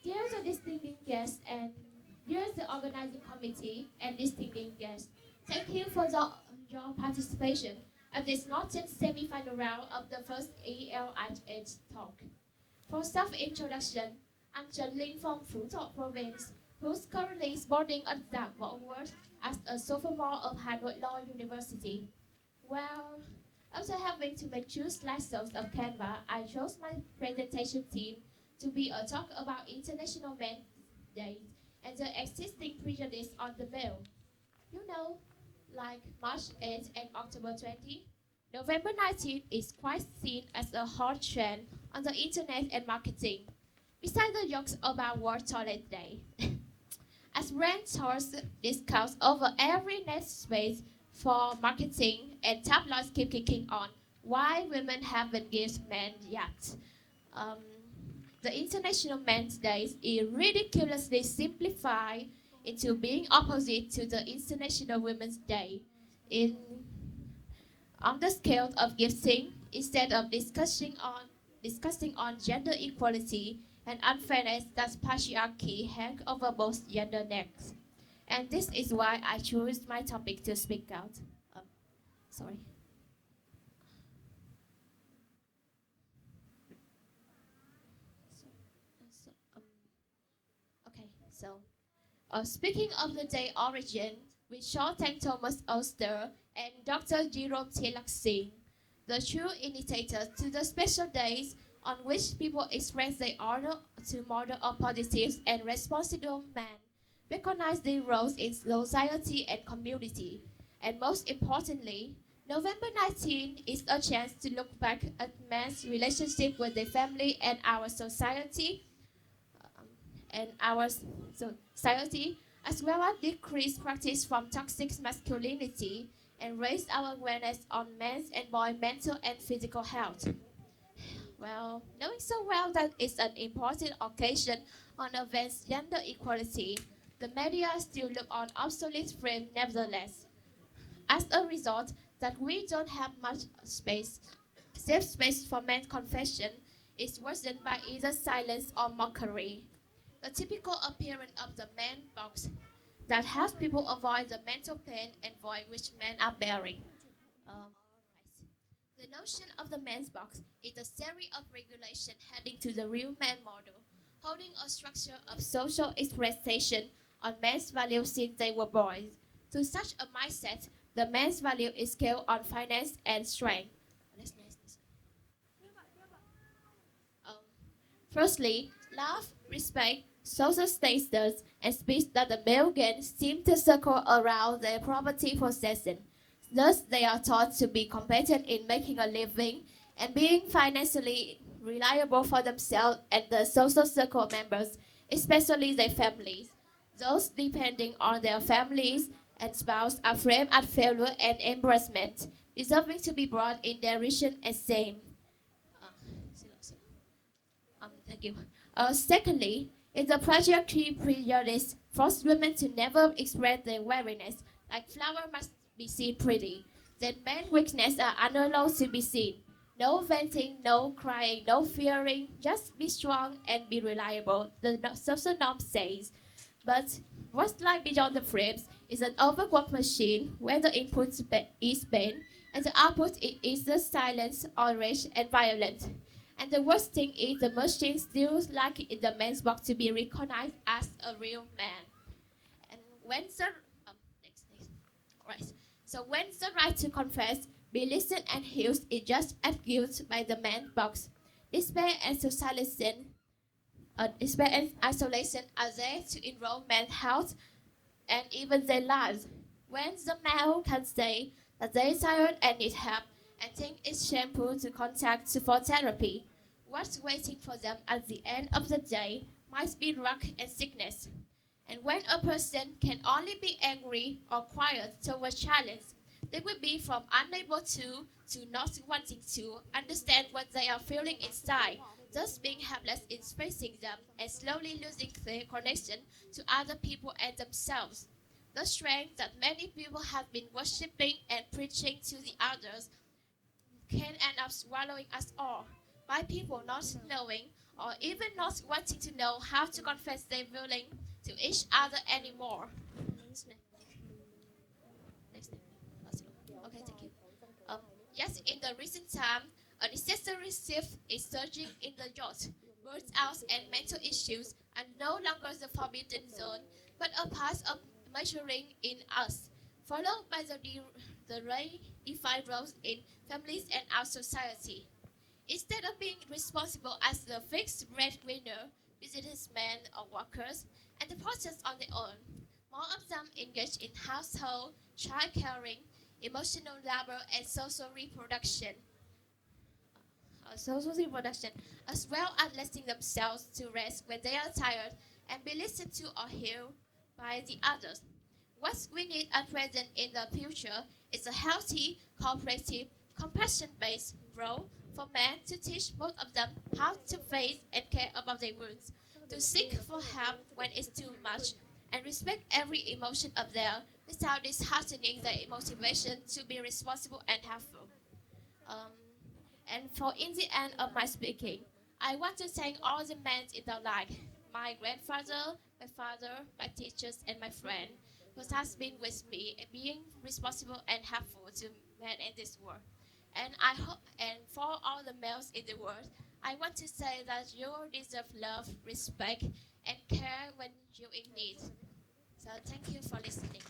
Dear the distinguished guests and dear the organizing committee and distinguished guests, thank you for your participation at this Northern semi-final round of the first ELYH talk. For self-introduction, I'm Trần Linh from Phú Thọ province, who's currently sporting a Giảng Võ award as a sophomore of Harvard Law University. Well, after having to make two slideshows of Canva, I chose my presentation theme to be a talk about International Men's Day and the existing prejudice on the male. You know, like March 8th and October 20th, November 19th is quite seen as a hot trend on the internet and marketing. Besides the jokes about World Toilet Day, as brand stores discounts over every net space for marketing and tabloids keep kicking on, why women haven't given men yet. The International Men's Day is ridiculously simplified into being opposite to the International Women's Day. On the scale of gifting, instead of discussing on gender equality and unfairness that patriarchy hangs over both gender necks. And this is why I chose my topic to speak out. Sorry. Speaking of the day origin, we shall thank Thomas Oster and Dr. Jerome Taylor Singh, the true initiators to the special days on which people express their honor to model a positive and responsible man, recognize their roles in society and community, and most importantly, November 19 is a chance to look back at men's relationship with their family and our society, as well as decrease practice from toxic masculinity and raise our awareness on men's and boys' mental and physical health. Well, knowing so well that it's an important occasion on advanced gender equality, the media still look on obsolete frame nevertheless. As a result, that we don't have much safe space for men's confession is worsened by either silence or mockery. The typical appearance of the man box that helps people avoid the mental pain and void which men are bearing. The notion of the man's box is a series of regulations heading to the real man model, holding a structure of social expression on men's values since they were born. To such a mindset, the man's value is scaled on finance and strength. Firstly, love, respect, social status, and speech that the male gains seem to circle around their property possession. Thus, they are taught to be competent in making a living and being financially reliable for themselves and the social circle members, especially their families. Those depending on their families and spouse are framed as failure and embarrassment, deserving to be brought in derision and shame. Thank you. Secondly, in the patriarchy prejudice forced women to never express their wariness, like flower must be seen pretty. Then men's weakness are unallowed to be seen. No venting, no crying, no fearing, just be strong and be reliable, the social norm says. But what's like beyond the frames is an overworked machine where the input is pain and the output is either silence, outrage, and violence. And the worst thing is the machine still lacking in the man's box to be recognized as a real man. And when the when the right to confess, be listened and healed is just abused by the man's box, despair and isolation are there to enroll men's health and even their lives. When the male can say that they are tired and need help and think it's shameful to contact for therapy, what's waiting for them at the end of the day might be drug and sickness. And when a person can only be angry or quiet towards challenge, they will be from unable to not wanting to understand what they are feeling inside, thus being helpless in facing them and slowly losing their connection to other people and themselves. The strength that many people have been worshipping and preaching to the others can end up swallowing us all by people not knowing or even not wanting to know how to confess their feeling to each other anymore. Okay, thank you. Yes, in the recent time, a necessary shift is surging in the youth. Burnout and mental issues are no longer the forbidden zone, but a part of maturing in us, followed by the redefined roles in families and our society. Instead of being responsible as the fixed breadwinner, businessmen or workers, and the process on their own, more of them engage in household, child caring, emotional labor, and social reproduction, as well as letting themselves to rest when they are tired and be listened to or heard by the others. What we need at present in the future is a healthy, cooperative, compassion-based role for men to teach both of them how to face and care about their wounds, to seek for help when it's too much, and respect every emotion of theirs without disheartening their motivation to be responsible and helpful. Um, and for in the end of my speaking, I want to thank all the men in the life, my grandfather, my father, my teachers, and my friend, who has been with me and being responsible and helpful to men in this world. And I hope, and for all the males in the world, I want to say that you deserve love, respect, and care when you're in need. So thank you for listening.